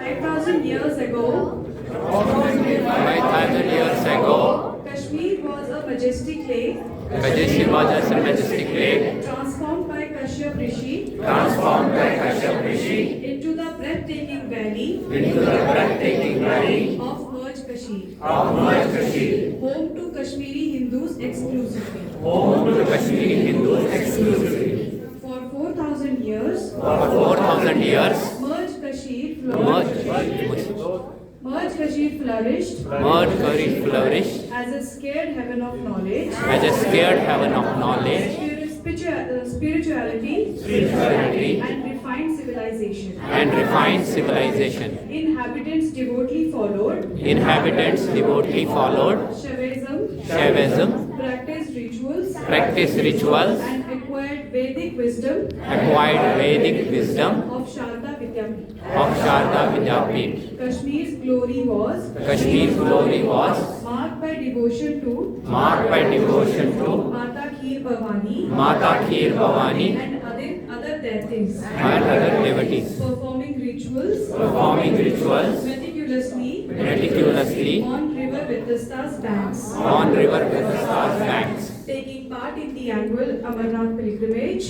5,000 years ago, 5,000 years ago, Kashmir was a majestic lake Kashmir was a majestic lake transformed by Kashyap Rishi transformed by Kashyap Rishi into the breathtaking valley into the breathtaking valley of Merj Kashmir, of Merj Kashmir, home to Kashmiri Hindus exclusively. home to Kashmiri Hindus exclusively. For 4,000 years, For 4,000 years, Merj Kashmir Merj flourished flourished as a scared heaven of knowledge, as a scared heaven of knowledge, spirituality, spirituality, and refined civilization. and refined civilization. Inhabitants devotedly followed Shaivism, practiced rituals, and acquired Vedic wisdom of Sharda Vidyapit. Kashmir's glory was marked by devotion to Mata Kheer Bhavani and other deities, and other devotees, performing rituals meticulously on River Vedasta's banks, on River Vedasta's banks, taking part in the annual Amarnath pilgrimage,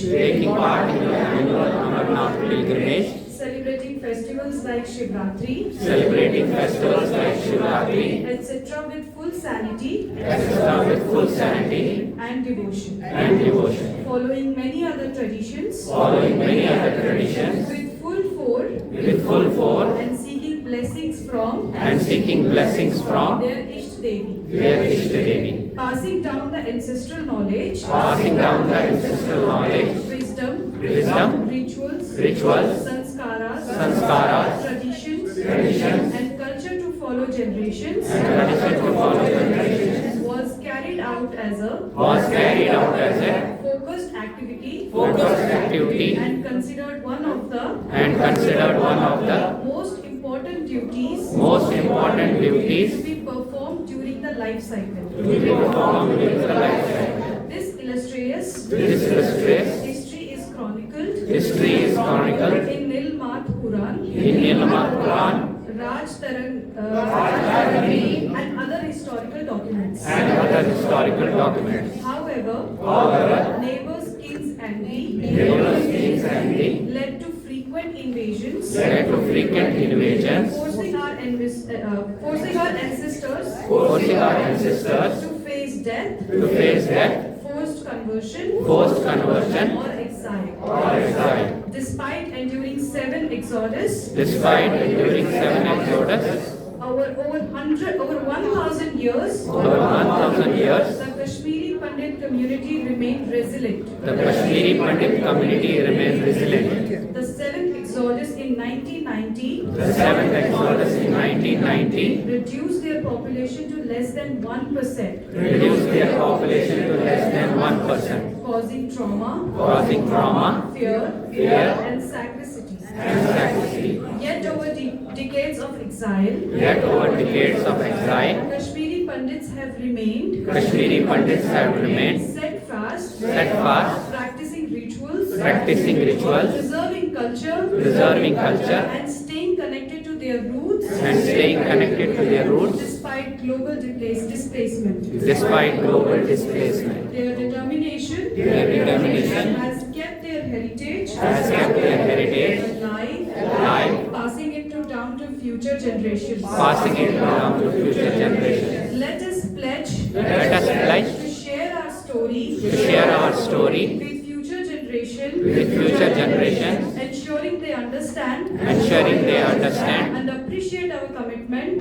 celebrating festivals like Shivratri, etc. with full sanity and devotion, following many other traditions with full fore and seeking blessings from their Ishta Devi, passing down the ancestral knowledge, wisdom, rituals, sanskaras, traditions, and culture to follow generations, was carried out as a focused activity and considered one of the most important duties to be performed during the life cycle. This illustrious history is chronicled in Nilmath Puran, Raj Tarang, and other historical documents. However, neighbors' kings envy led to frequent invasions, forcing our ancestors to face death, forced conversion, or exile. Despite enduring 7 exodus, over 1,000 years, the Kashmiri Pandit community remained resilient. The 7th exodus in 1990 reduced their population to less than 1%, causing trauma, fear, and sacristy. Yet over decades of exile, Kashmiri Pandits have remained steadfast, practicing rituals, preserving culture, and staying connected to their roots despite global displacement. Their determination has kept their heritage alive, passing it down to future generations. Let us pledge to share our story with future generations, ensuring they understand and appreciate our commitment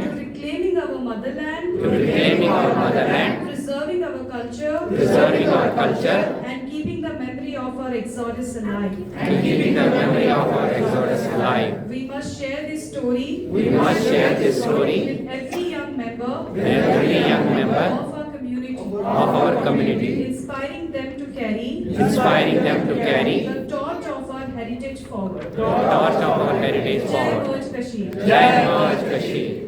to reclaiming our motherland, preserving our culture, and keeping the memory of our exodus alive. We must share this story with every young member of our community, inspiring them to carry the torch of our heritage forward. Jai Merj Kashmir.